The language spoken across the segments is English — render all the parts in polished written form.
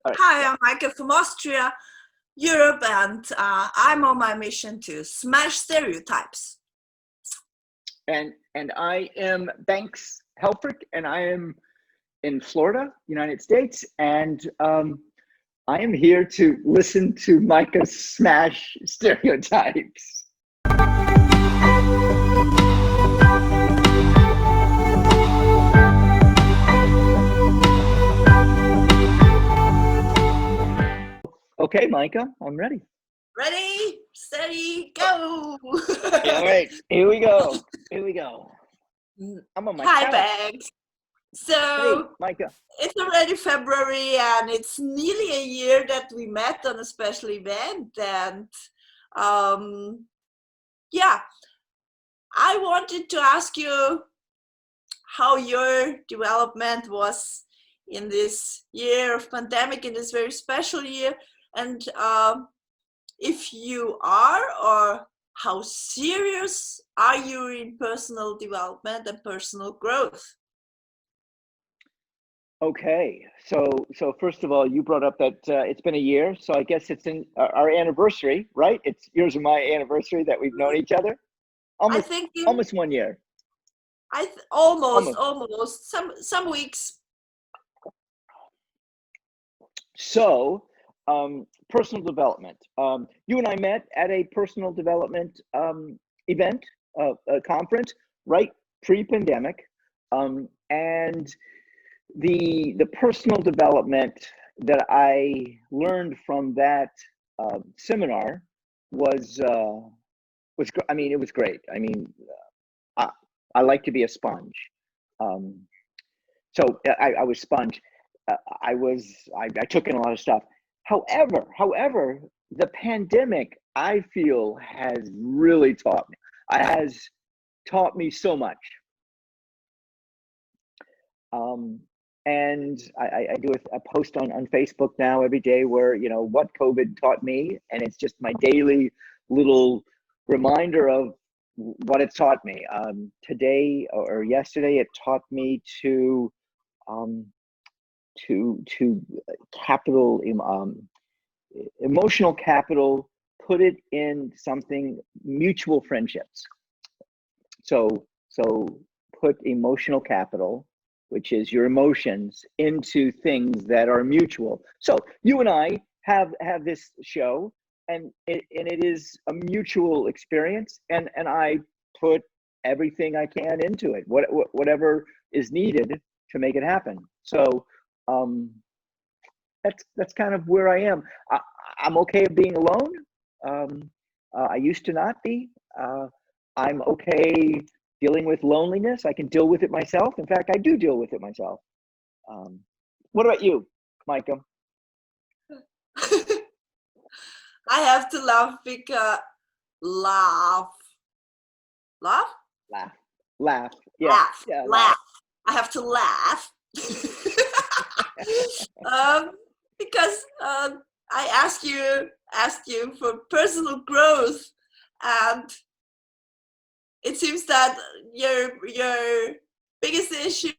All right. Hi, I'm Mijke from Austria, Europe, and I'm on my mission to smash stereotypes. And I am Banks Helfrich, and I am in Florida, United States, and I am here to listen to Mijke smash stereotypes. Okay, Mijke, I'm ready. Ready, steady, go! All right, here we go. I'm on my Hi, couch. Banks. So, hey, Mijke. It's already February, and it's nearly a year that we met on a special event. And yeah, I wanted to ask you how your development was in this year of pandemic, in this very special year, and if you are, or how serious are you in personal development and personal growth? Okay, so first of all, you brought up that it's been a year, so I guess it's in our anniversary, right? It's yours and my anniversary that we've known each other. Almost, I think almost 1 year. Almost some weeks. So, personal development. You and I met at a personal development event, a conference, right pre-pandemic, and the personal development that I learned from that seminar was I mean, it was great. I mean, I like to be a sponge. So I was sponge. I took in a lot of stuff. However, the pandemic, I feel, has really taught me so much. And I do a post on Facebook now every day where, what COVID taught me, and it's just my daily little reminder of what it taught me. Today or yesterday, it taught me to capital, emotional capital, put it in something, mutual friendships. So put emotional capital, which is your emotions, into things that are mutual. So you and I have this show, and it is a mutual experience, and I put everything I can into it, whatever is needed to make it happen. So that's kind of where I am. I'm okay being alone. I used to not be. I'm okay dealing with loneliness. I can deal with it myself. In fact, I do deal with it myself. What about you, Mijke? I have to laugh because laugh. Yeah, laugh. I have to laugh because I asked you for personal growth, and it seems that your biggest issue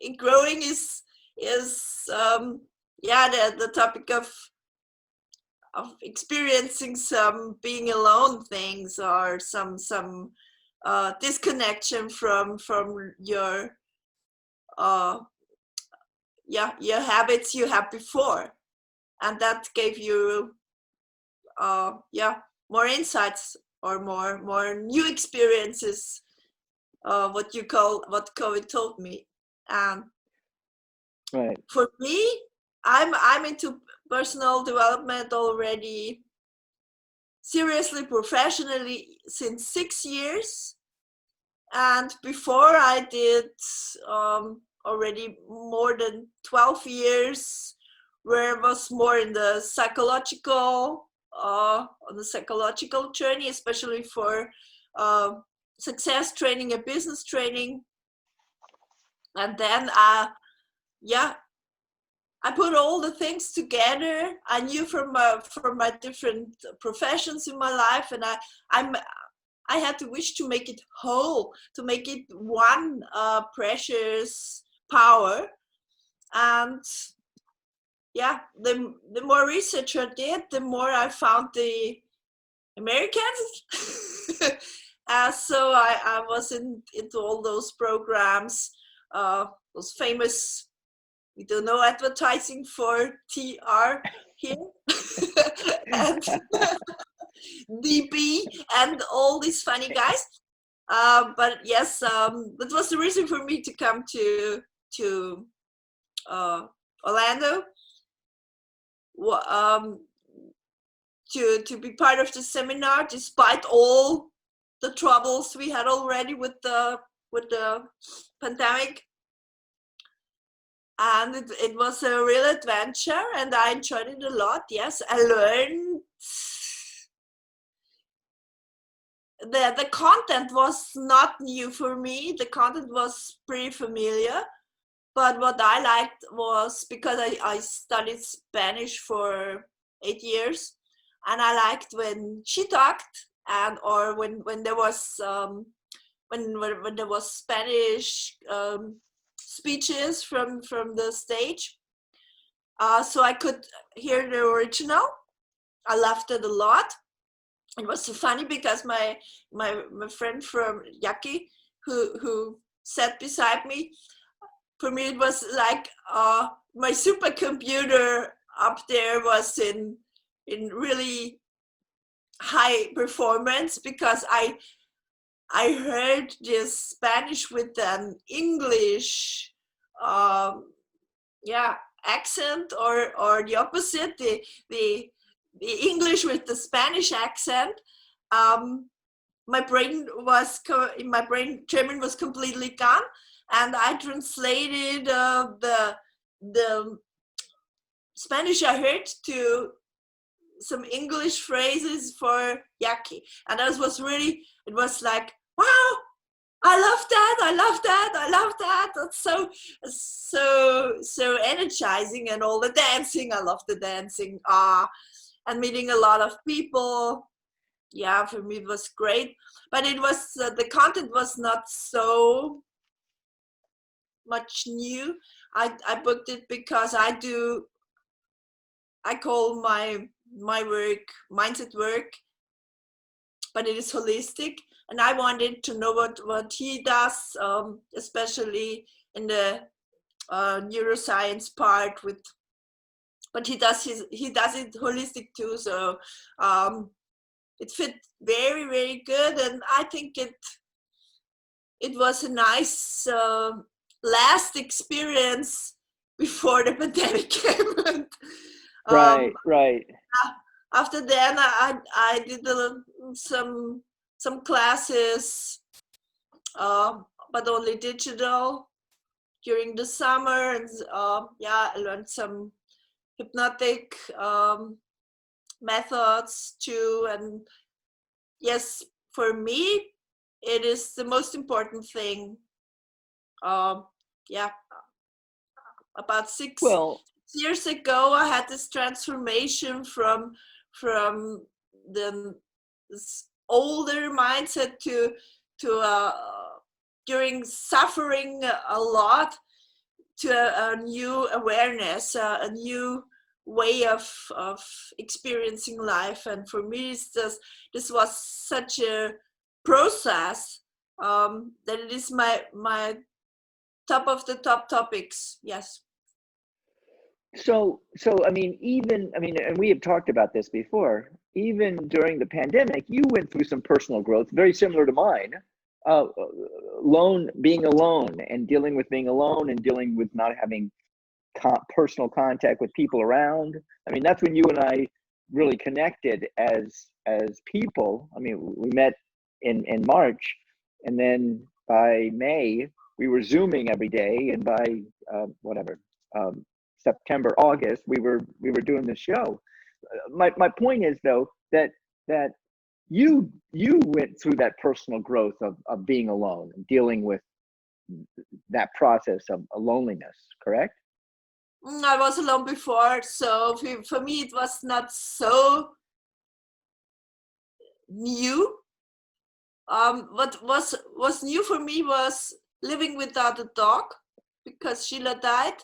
in growing is the topic of experiencing some being alone things, or some disconnection from your your habits you had before, and that gave you more insights, or more new experiences, what COVID taught me. And right. For me, I'm into personal development already seriously, professionally, since 6 years. And before, I did already more than 12 years, where I was more in the psychological journey, especially for success training and business training. And then I put all the things together I knew from my different professions in my life, and I had the wish to make it whole, to make it one precious power. And the more research I did, the more I found the Americans. So I was into all those programs, those famous, we don't know, advertising for TR here, and DB, and all these funny guys. But yes, that was the reason for me to come to Orlando, to be part of the seminar, despite all the troubles we had already with the pandemic. And it was a real adventure, and I enjoyed it a lot. Yes, I learned. The content was not new for me. The content was pretty familiar. But what I liked was, because I studied Spanish for 8 years, and I liked when she talked, and or when there was when there was Spanish speeches from the stage, so I could hear the original. I loved it a lot. It was so funny because my friend from Mijke, who sat beside me, for me it was like my supercomputer up there was in really high performance, because I heard this Spanish with an English accent, or the opposite, the English with the Spanish accent. My brain German was completely gone, and I translated the Spanish I heard to some English phrases for Mijke, and that was really, it was like, wow, I love that, I love that, I love that. That's so energizing, and all the dancing. I love the dancing, and meeting a lot of people. Yeah, for me it was great, but it was the content was not so much new. I booked it because I call my work mindset work, but it is holistic, and I wanted to know what he does, especially in the neuroscience part with. But he does it holistic too, so it fit very, very good, and I think it was a nice last experience before the pandemic came. Right. After then, I did some classes, but only digital during the summer, and I learned some hypnotic methods too. And yes, for me, it is the most important thing. About 6 years ago, I had this transformation from the older mindset to during suffering a lot, to a new awareness, a new way of experiencing life. And for me, this was such a process, that it is my top of the top topics. Yes. So I mean, and we have talked about this before. Even during the pandemic, you went through some personal growth, very similar to mine. Being alone, and dealing with being alone, and dealing with not having personal contact with people around. I mean, that's when you and I really connected as people. I mean, we met in March, and then by May we were Zooming every day, and by September, August, we were doing the show. My point is, though, that you went through that personal growth of being alone and dealing with that process of loneliness, correct? I was alone before, so for me it was not so new. What was new for me was living without a dog, because Sheila died,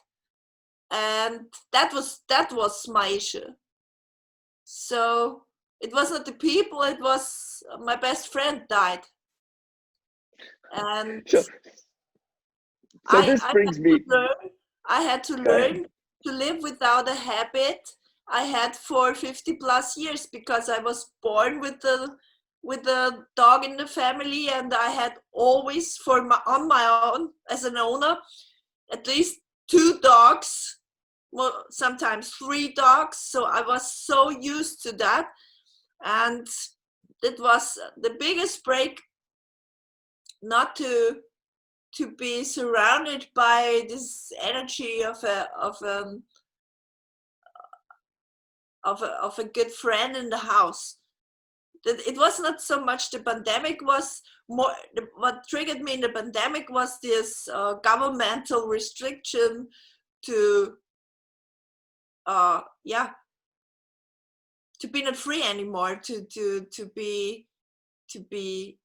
and that was my issue. So it was not the people, it was my best friend died, and So this I brings me. had to Go ahead. learn to live without a habit I had for 50 plus years, because I was born with the dog in the family, and I had always on my own as an owner at least 2 dogs, well, sometimes 3 dogs. So I was so used to that, and it was the biggest break not to be surrounded by this energy of a good friend in the house. It was not so much the pandemic, was more what triggered me in the pandemic was this governmental restriction to to be not free anymore, to be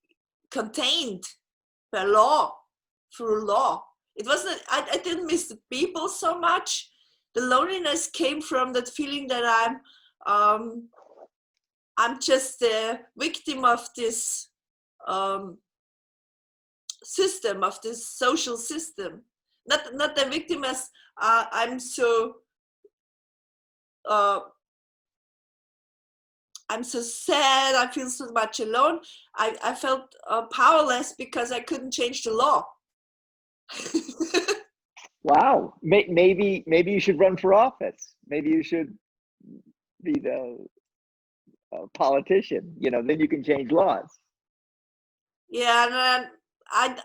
contained by law, through law. It wasn't, I didn't miss the people so much. The loneliness came from that feeling that I'm just a victim of this system, of this social system. Not the victim as uh, I'm so sad, I feel so much alone. I felt powerless because I couldn't change the law. Wow. Maybe you should run for office. Maybe you should be the politician. Then you can change laws. Yeah, and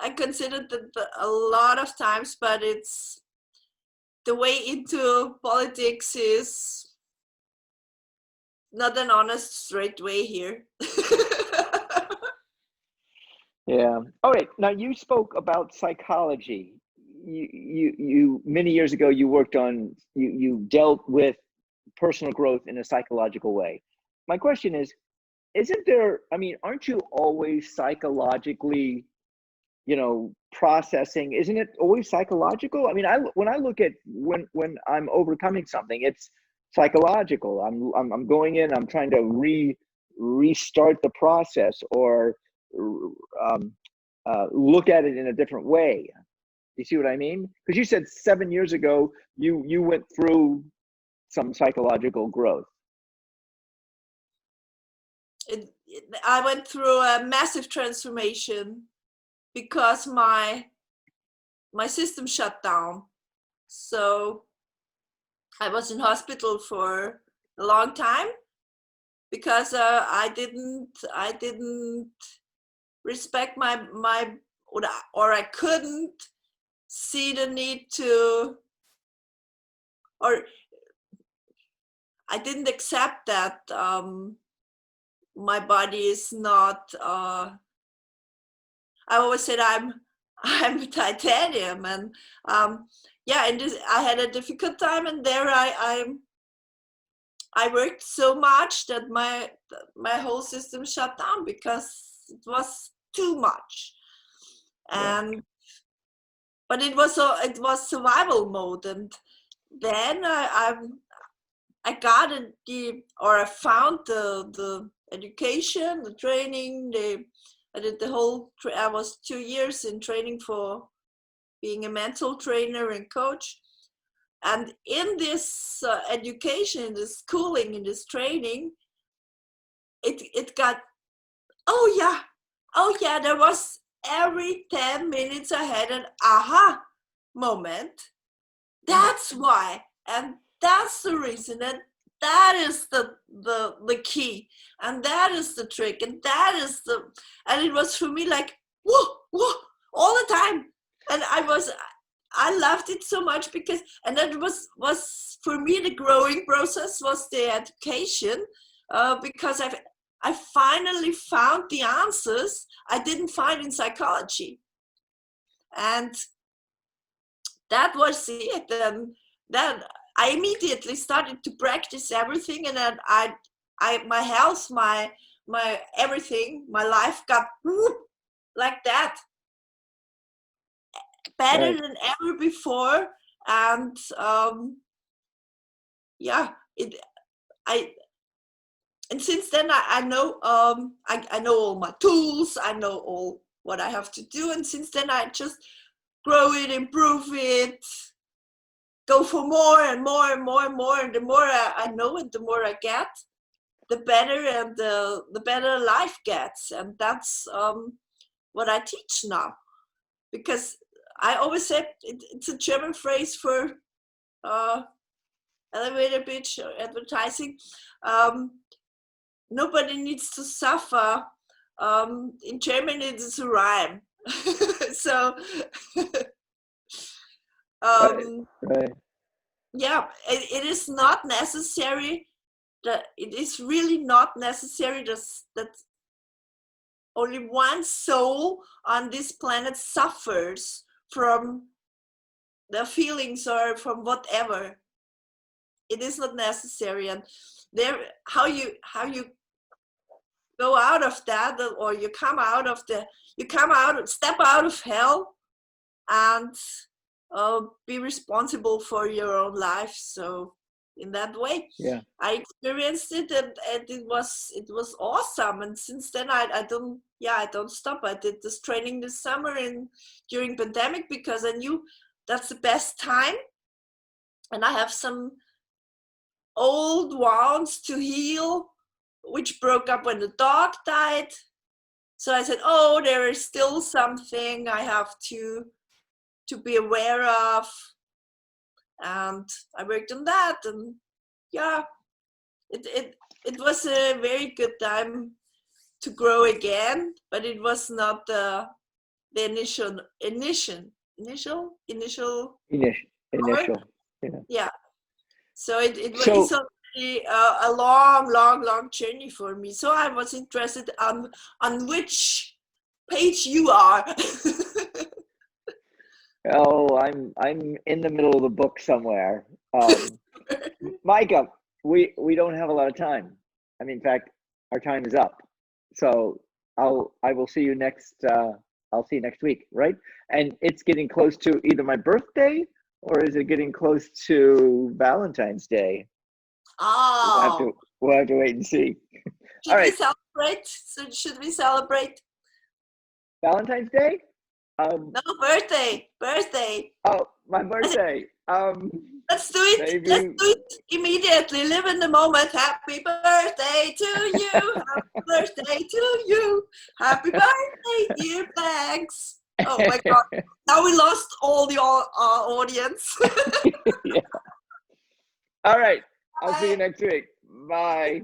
I considered that a lot of times, but it's the way into politics is not an honest, straight way here. Yeah. All right. Now you spoke about psychology. You many years ago you dealt with personal growth in a psychological way. My question is, isn't there, I mean, aren't you always psychologically, processing? Isn't it always psychological? I mean, when I look at when I'm overcoming something, it's psychological. I'm going in, I'm trying to restart the process, or um, look at it in a different way. You see what I mean? Because you said 7 years ago you went through some psychological growth. I went through a massive transformation because my system shut down. So I was in hospital for a long time because I didn't respect my or I couldn't see the need to, or I didn't accept that my body is not. I always said I'm titanium, and yeah, and I had a difficult time, and there I worked so much that my whole system shut down because it was too much, and but it was survival mode, and then I got I found the education, the training, I did the whole. I was 2 years in training for being a mental trainer and coach. And in this education, in this schooling, in this training, it got, oh yeah, there was every 10 minutes I had an aha moment. That's why, and that's the reason, and that is the key, and that is the trick, and and it was for me like whoa all the time, and I loved it so much because, and that was for me the growing process was the education, because I finally found the answers I didn't find in psychology, and that was it. And then I immediately started to practice everything, and then my health, my everything, my life got like that, better Right. than ever before. And yeah, and since then I know I know all my tools, I know all what I have to do, and since then I just grow it, improve it, go for more and more and more and more, and the more I know it, the more I get, the better, and the better life gets. And that's what I teach now, because I always said it's a German phrase for elevator pitch or advertising. Nobody needs to suffer. In German, it is a rhyme. So, Right. yeah, it is not necessary. That it is really not necessary that only one soul on this planet suffers from their feelings or from whatever. It is not necessary, and there, how you go out of that, or you come out, step out of hell, and be responsible for your own life. So in that way, Yeah. I experienced it, and it was awesome. And since then I don't stop. I did this training this summer during pandemic, because I knew that's the best time, and I have some old wounds to heal, which broke up when the dog died. So I said, oh, there is still something I have to be aware of. And I worked on that, and yeah, it was a very good time to grow again, but it was not the initial. Initial. Yeah. Yeah. So it's So already a long journey for me. So I was interested on which page you are. oh, I'm in the middle of the book somewhere. Mijke, we don't have a lot of time. I mean, in fact, our time is up. So I will see you next. I'll see you next week, right? And it's getting close to either my birthday or is it getting close to Valentine's Day? Oh, We'll have to wait and see. All should we right, celebrate? So should we celebrate? Valentine's Day. No, birthday. Oh, my birthday. Let's do it. Maybe. Let's do it immediately. Live in the moment. Happy birthday to you. Happy birthday to you. Happy birthday, dear Banks. Oh my God. Now we lost all the audience. Yeah. All right. I'll see you Bye. next week. Bye.